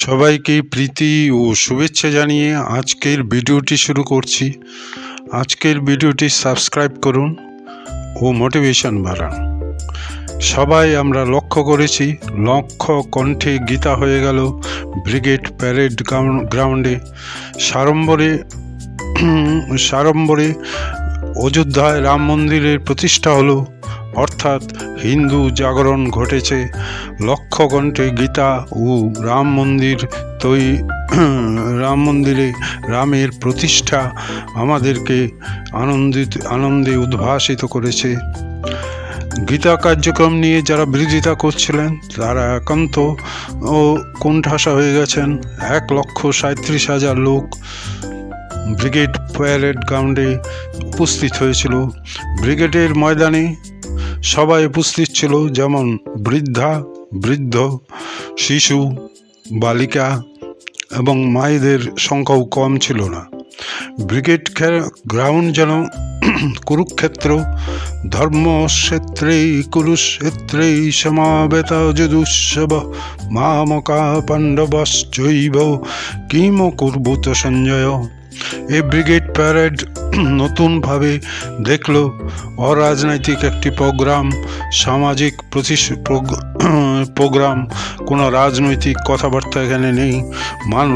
সবাইকে প্রীতি ও শুভেচ্ছা জানিয়ে আজকের ভিডিওটি শুরু করছি। আজকের ভিডিওটি সাবস্ক্রাইব করুন ও মোটিভেশন বাড়ান। সবাই আমরা লক্ষ্য করেছি, লক্ষ্য কণ্ঠে গীতা হয়ে গেল ব্রিগেড প্যারেড গ্রাউন্ডে সাড়ম্বরে অযোধ্যায় রাম মন্দিরের প্রতিষ্ঠা হলো, অর্থাৎ হিন্দু জাগরণ ঘটেছে। লক্ষ্য কণ্ঠে গীতা ও রাম মন্দিরে রামের প্রতিষ্ঠা আমাদেরকে আনন্দে উদ্ভাসিত করেছে। গীতা কার্যক্রম নিয়ে যারা বিরোধিতা করছিলেন তারা একান্ত ও কোণঠাসা হয়ে গেছেন। 1,37,000 লোক ব্রিগেড প্যারেড গ্রাউন্ডে উপস্থিত হয়েছিল। ব্রিগেডের ময়দানে সবাই উপস্থিত ছিল, যেমন বৃদ্ধ, শিশু, বালিকা এবং মায়েদের সংখ্যাও কম ছিল না। ব্রিগেড গ্রাউন্ড যেন কুরুক্ষেত্র, কুরুক্ষেত্রেই সমাবেত যদুৎসব মামকা পাণ্ডবশ্চৈব কিম কুর্বুত সঞ্জয়। এই ব্রিগেড প্যারেড নতুনভাবে দেখল অরাজনৈতিক একটি প্রোগ্রাম, সামাজিক প্রোগ্রাম। কোনো রাজনৈতিক কথাবার্তা এখানে নেই।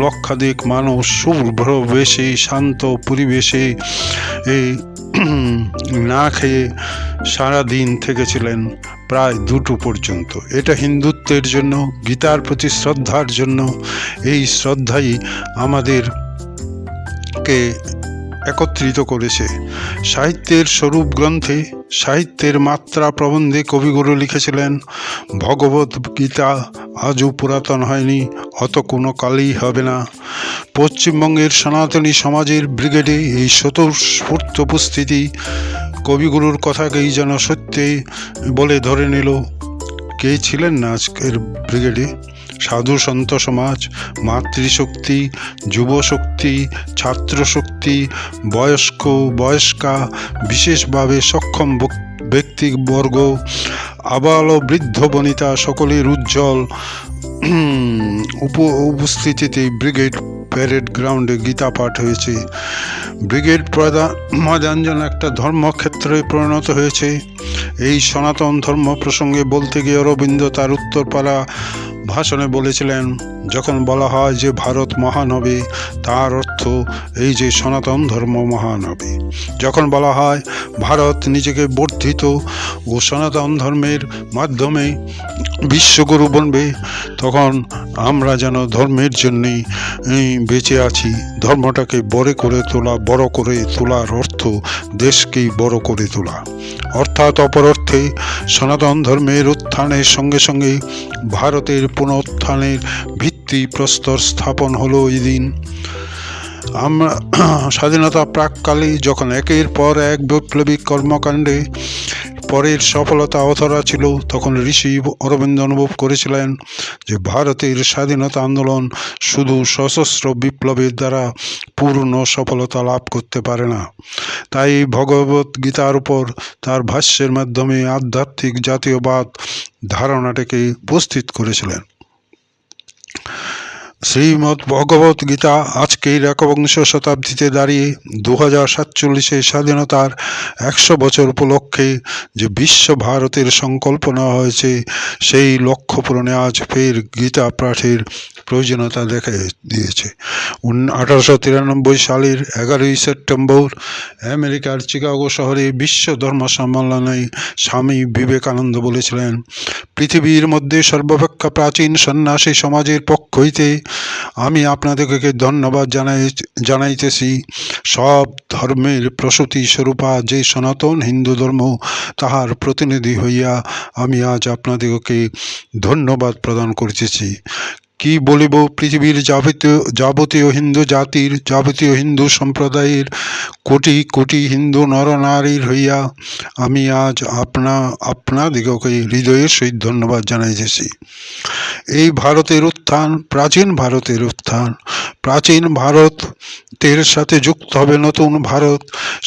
লক্ষাধিক মানুষ শুভ্র বেশে, শান্ত পরিবেশে এই না খেয়ে সারাদিন থেকেছিলেন প্রায় 2টো পর্যন্ত। এটা হিন্দুত্বের জন্য, গীতার প্রতি শ্রদ্ধার জন্য। এই শ্রদ্ধাই আমাদেরকে একত্রিত করেছে। সাহিত্যের স্বরূপ গ্রন্থে, সাহিত্যের মাত্রা প্রবন্ধে কবিগুরু লিখেছিলেন, ভগবত গীতা আজও পুরাতন হয়নি, অত কোনো কালেই হবে না। পশ্চিমবঙ্গের সনাতনী সমাজের ব্রিগেডে এই স্বতঃস্ফূর্ত উপস্থিতি কবিগুরুর কথাকেই যেন সত্যি বলে ধরে নিল। কে ছিলেন না আজকের ব্রিগেডে? সাধু সন্ত সমাজ, মাতৃশক্তি, যুবশক্তি, ছাত্রশক্তি, বয়স্কা, বিশেষভাবে সক্ষম ব্যক্তিবর্গ, আবাল বৃদ্ধ বনিতা, সকলের উজ্জ্বল উপস্থিতিতে ব্রিগেড প্যারেড গ্রাউন্ডে গীতা পাঠ হয়েছে। ব্রিগেড ময়দান যেন একটা ধর্মক্ষেত্রে পরিণত হয়েছে। এই সনাতন ধর্ম প্রসঙ্গে বলতে গিয়ে অরবিন্দ তার উত্তরপাড়া ভাষণে বলেছিলেন, যখন বলা হয় যে ভারত মহান হবে, তার অর্থ এই যে সনাতন ধর্ম মহান হবে। যখন বলা হয় ভারত নিজেকে বর্ধিত ও সনাতন ধর্মের মাধ্যমে বিশ্বগুরু বনবে, তখন আমরা যেন ধর্মের জন্যেই বেঁচে আছি। ধর্মটাকে বড় করে তোলার অর্থ দেশকেই বড় করে তোলা, অর্থাৎ অপর অর্থে সনাতন ধর্মের উত্থানের সঙ্গে সঙ্গে ভারতের পুনরুত্থানের ভিত্তি প্রস্তর স্থাপন হলো এই দিন। আমরা স্বাধীনতা প্রাককালে যখন একের পর এক বৈপ্লবিক কর্মকাণ্ডে পরের সফলতা অধরা ছিল, তখন ঋষি অরবিন্দ অনুভব করেছিলেন যে ভারতের স্বাধীনতা আন্দোলন শুধু সশস্ত্র বিপ্লবের দ্বারা পূর্ণ সফলতা লাভ করতে পারে না। তাই ভগবত গীতার উপর তার ভাষ্যের মাধ্যমে আধ্যাত্মিক জাতীয়বাদ ধারণাটাকে উপস্থিত করেছিলেন। শ্রীমদ্ ভগবত গীতা আজকের একবিংশ শতাব্দীতে দাঁড়িয়ে 2047 স্বাধীনতার 100 বছর উপলক্ষে যে বিশ্ব ভারতের সংকল্প নেওয়া হয়েছে, সেই লক্ষ্য পূরণে আজ ফের গীতা পাঠের প্রয়োজনীয়তা দেখা দিয়েছে। 1893 সালের 11ই সেপ্টেম্বর আমেরিকার চিকাগো শহরে বিশ্ব ধর্ম সম্মেলনে স্বামী বিবেকানন্দ বলেছিলেন, পৃথিবীর মধ্যে সর্বাপেক্ষা প্রাচীন সন্ন্যাসী সমাজের পক্ষ হইতে আমি আপনাদেরকে ধন্যবাদ জানাইতেছি। সব ধর্মের প্রসূতি স্বরূপা যে সনাতন হিন্দু ধর্ম, তাহার প্রতিনিধি হইয়া আমি আজ আপনাদেরকে ধন্যবাদ প্রদান করিতেছি। কি বলিব, পৃথিবীর যাবতীয় হিন্দু জাতির, যাবতীয় হিন্দু সম্প্রদায়ের কোটি কোটি হিন্দু নরনারীর হইয়া আমি আজ আপনাদিগকে হৃদয়ের সহিত ধন্যবাদ জানাইতেছি। এই ভারতের উত্থান, প্রাচীন ভারতের সাথে যুক্ত হবে নতুন ভারত।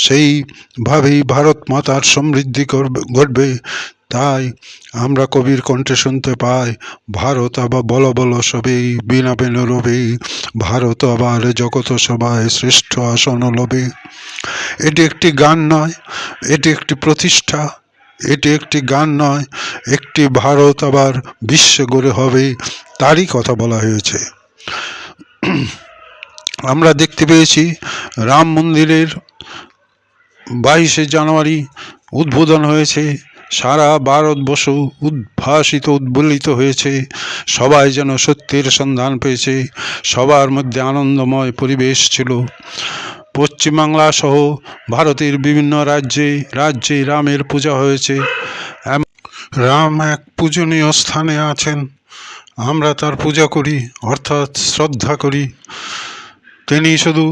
সেইভাবেই ভারত মাতার সমৃদ্ধি ঘটবে। তাই আমরা কবির কণ্ঠে শুনতে পাই, ভারত আবার বল বল সবেই বিনা বিন রবে, ভারত আবার জগত সভায় শ্রেষ্ঠ আসন লবে। এটি একটি গান নয়, এটি একটি প্রতিষ্ঠা। এটি একটি গান নয়, একটি ভারত আবার বিশ্বে গড়ে হবে, তারই কথা বলা হয়েছে। আমরা দেখতে পেয়েছি রাম মন্দিরের 22শে জানুয়ারি উদ্বোধন হয়েছে, সারা ভারতবর্ষ উদ্ভাসিত উদ্বেলিত হয়েছে, সবাই যেন সত্যের সন্ধান পেয়েছে, সবার মধ্যে আনন্দময় পরিবেশ ছিল। পশ্চিমবাংলা সহ ভারতের বিভিন্ন রাজ্যে রাজ্যে রামের পূজা হয়েছে। রাম এক পূজনীয় স্থানে আছেন, আমরা তার পূজা করি, অর্থাৎ শ্রদ্ধা করি। তিনি শুধু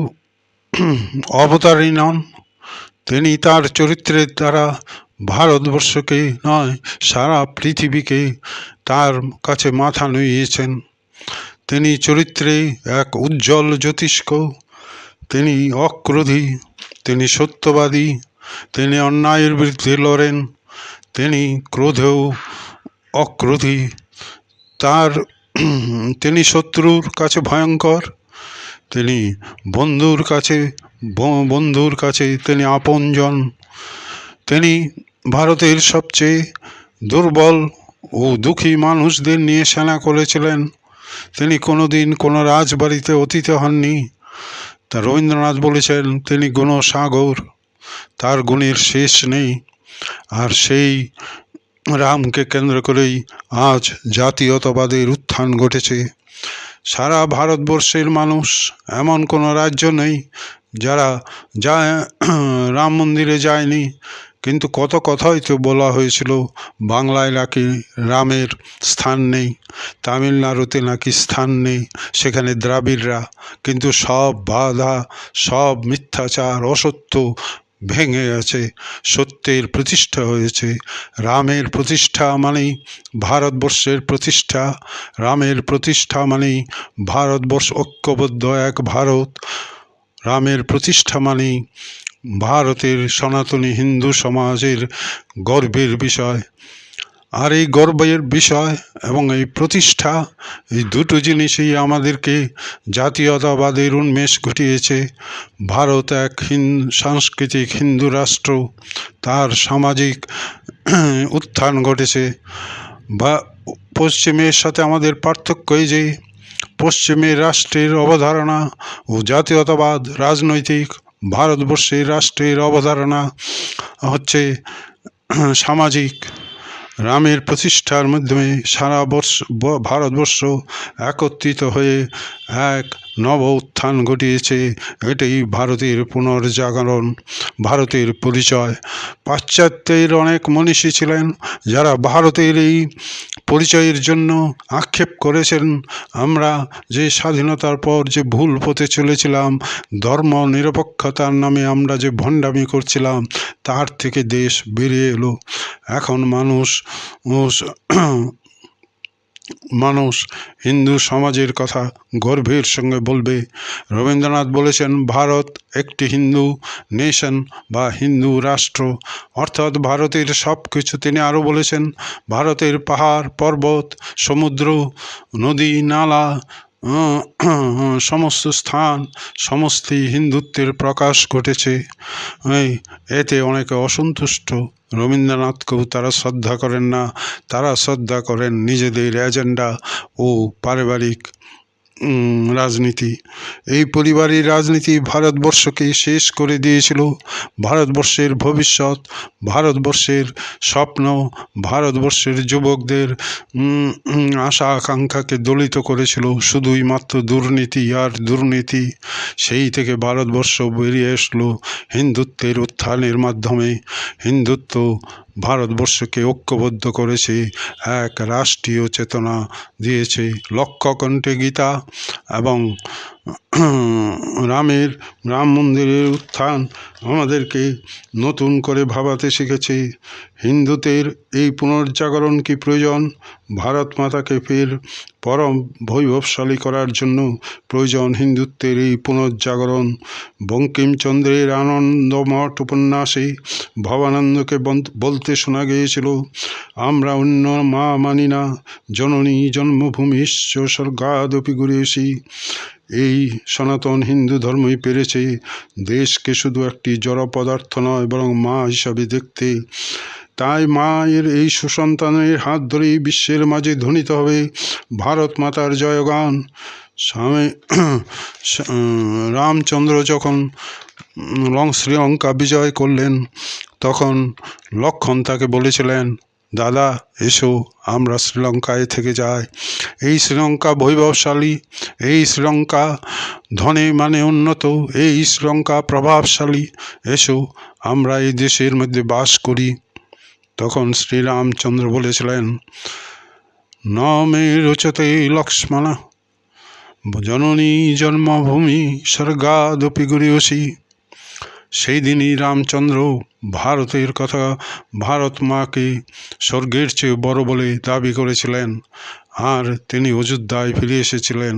অবতারই নন, তিনি তার চরিত্রের দ্বারা ভারতবর্ষকে নয়, সারা পৃথিবীকে তার কাছে মাথা নুইয়েছেন। তিনি চরিত্রে এক উজ্জ্বল জ্যোতিষ্ক, তিনি অক্রোধী, তিনি সত্যবাদী, তিনি অন্যায়ের বিরুদ্ধে লড়েন, তিনি ক্রোধেও অক্রোধী, তিনি শত্রুর কাছে ভয়ঙ্কর, তিনি বন্ধুর কাছে তিনি আপনজন। তিনি ভারতের সবচেয়ে দুর্বল ও দুঃখী মানুষদের নিয়ে সেনা করেছিলেন। তিনি কোনোদিন কোনো রাজবাড়িতে অতিথি হননি। তা রবীন্দ্রনাথ বলেছেন তিনি গুণসাগর, তার গুণের শেষ নেই। আর সেই রামকে কেন্দ্র করেই আজ জাতীয়তাবাদের উত্থান ঘটেছে। সারা ভারতবর্ষের মানুষ, এমন কোনো রাজ্য নেই যারা রাম মন্দিরে যায়নি। কিন্তু কত কথাই তো বলা হয়েছিল, বাংলায় নাকি রামের স্থান নেই, তামিলনাড়ুতে নাকি স্থান নেই, সেখানে দ্রাবিড়রা। কিন্তু সব বাধা, সব মিথ্যাচার, অসত্য ভেঙে গেছে, সত্যের প্রতিষ্ঠা হয়েছে। রামের প্রতিষ্ঠা মানেই ভারতবর্ষের প্রতিষ্ঠা, রামের প্রতিষ্ঠা মানেই ভারতবর্ষ ঐক্যবদ্ধ এক ভারত, রামের প্রতিষ্ঠা মানেই ভারতের সনাতনী হিন্দু সমাজের গর্বের বিষয়। আর এই গর্বের বিষয় এবং এই প্রতিষ্ঠা, এই দুটো জিনিসই আমাদেরকে জাতীয়তাবাদের উন্মেষ ঘটিয়েছে। ভারত এক সাংস্কৃতিক হিন্দু রাষ্ট্র, তার সামাজিক উত্থান ঘটেছে। বা পশ্চিমের সাথে আমাদের পার্থক্য এই যে, পশ্চিমের রাষ্ট্রের অবধারণা ও জাতীয়তাবাদ রাজনৈতিক, ভারতবর্ষের রাষ্ট্রের অবধারণা হচ্ছে সামাজিক। রামের প্রতিষ্ঠার মাধ্যমে সারা ভারতবর্ষ একত্রিত হয়ে এক নব উত্থান ঘটিয়েছে। এটাই ভারতের পুনর্জাগরণ, ভারতের পরিচয়। পাশ্চাত্যের অনেক মনীষী ছিলেন যারা ভারতের এই পরিচয়ের জন্য আক্ষেপ করেছেন। আমরা যে স্বাধীনতার পর যে ভুল পথে চলেছিলাম, ধর্ম নিরপেক্ষতার নামে আমরা যে ভণ্ডামি করছিলাম, তার থেকে দেশ বেরিয়ে এলো। এখন মানুষ হিন্দু সমাজের কথা গর্বের সঙ্গে বলবে। রবীন্দ্রনাথ বলেছেন ভারত একটি হিন্দু নেশন বা হিন্দু রাষ্ট্র, অর্থাৎ ভারতের সব কিছু। তিনি আরও বলেছেন ভারতের পাহাড় পর্বত সমুদ্র নদী নালা সমস্ত স্থান সমস্তই হিন্দুত্বের প্রকাশ ঘটেছে। এতে অনেকে অসন্তুষ্ট। রবীন্দ্রনাথকেও তারা শ্রদ্ধা করেন না, তারা শ্রদ্ধা করেন নিজেদের এজেন্ডা ও পারিবারিক রাজনীতি। এই পরিবারের রাজনীতি ভারতবর্ষকে শেষ করে দিয়েছিল। ভারতবর্ষের ভবিষ্যৎ, ভারতবর্ষের স্বপ্ন, ভারতবর্ষের যুবকদের আশা আকাঙ্ক্ষাকে দলিত করেছিল শুধুই মাত্র দুর্নীতি আর দুর্নীতি। সেই থেকে ভারতবর্ষ বেরিয়ে আসলো হিন্দুত্বের উত্থানের মাধ্যমে। হিন্দুত্ব ভারতবর্ষকে ঐক্যবদ্ধ করেছে, এক রাষ্ট্রীয় চেতনা দিয়েছে। লক্ষ্যকণ্ঠে গীতা এবং রাম মন্দিরের উত্থান আমাদেরকে নতুন করে ভাবাতে শিখেছে। হিন্দুত্বের এই পুনর্জাগরণ কি প্রয়োজন? ভারত মাতাকে ফের পরম বৈভবশালী করার জন্য প্রয়োজন হিন্দুত্বের এই পুনর্জাগরণ। বঙ্কিমচন্দ্রের আনন্দমঠ উপন্যাসে ভবানন্দকে বলতে শোনা গিয়েছিল, আমরা অন্য মা মানি না, জননী জন্মভূমিশ্চ স্বর্গাদপি গরীয়সী। এই সনাতন হিন্দু ধর্মই পেরেছে দেশকে শুধু একটি জড় পদার্থ নয় বরং মা হিসাবে দেখতে। তাই মায়ের এই সুসন্তানের হাত ধরেই বিশ্বের মাঝে ধ্বনিত হবে ভারত মাতার জয়গান। স্বামী রামচন্দ্র যখন শ্রীলঙ্কা বিজয় করলেন তখন লক্ষ্মণ তাকে বলেছিলেন, দাদা এসো আমরা শ্রীলঙ্কায় থেকে যাই। এই শ্রীলঙ্কা বৈভবশালী, এই শ্রীলঙ্কা ধনে মানে উন্নত, এই শ্রীলঙ্কা প্রভাবশালী, এসো আমরা এই দেশের মধ্যে বাস করি। তখন শ্রীরামচন্দ্র বলেছিলেন, ন মে রোচতে লক্ষ্মণ জননী জন্মভূমি স্বর্গাদপি গরীয়সী। সেই দিনই রামচন্দ্র ভারতের কথা, ভারত মাকে স্বর্গের চেয়ে বড় বলে দাবি করেছিলেন, আর তিনি অযোধ্যায় ফিরে এসেছিলেন।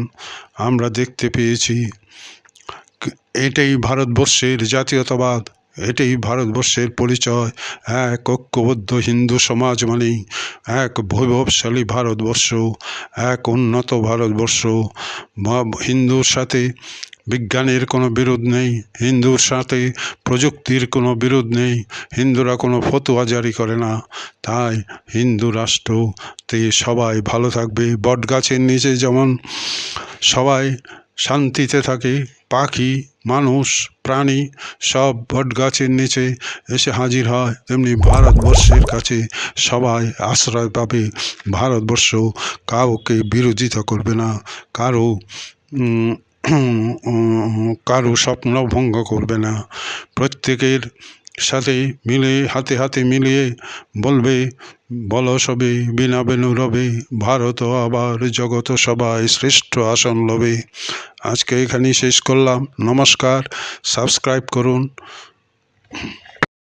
আমরা দেখতে পেয়েছি এটাই ভারতবর্ষের জাতীয়তাবাদ, এটাই ভারতবর্ষের পরিচয়। এক ঐক্যবদ্ধ হিন্দু সমাজ মানেই এক বৈভবশালী ভারতবর্ষ, এক উন্নত ভারতবর্ষ। হিন্দুর সাথে বিজ্ঞানের কোনো বিরোধ নেই, হিন্দুর সাথে প্রযুক্তির কোনো বিরোধ নেই, হিন্দুরা কোনো ফতোয়া জারি করে না। তাই হিন্দু রাষ্ট্রতে সবাই ভালো থাকবে। বটগাছের নিচে যেমন সবাই শান্তিতে থাকে, পাখি মানুষ প্রাণী সব বটগাছের নিচে এসে হাজির হয়, তেমনি ভারতবর্ষের কাছে সবাই আশ্রয় পাবে। ভারতবর্ষ কাউকে বিরোধিতা করবে না, কারো স্বপ্ন ভঙ্গ করবে না। প্রত্যেকের সাথে মিলে হাতে হাতে মিলিয়ে বলবে, বল সবে বিনা বেনু রবে, ভারত আবার জগত সবাই শ্রেষ্ঠ আসন লবে। আজকে এখানেই শেষ করলাম। নমস্কার, সাবস্ক্রাইব করুন।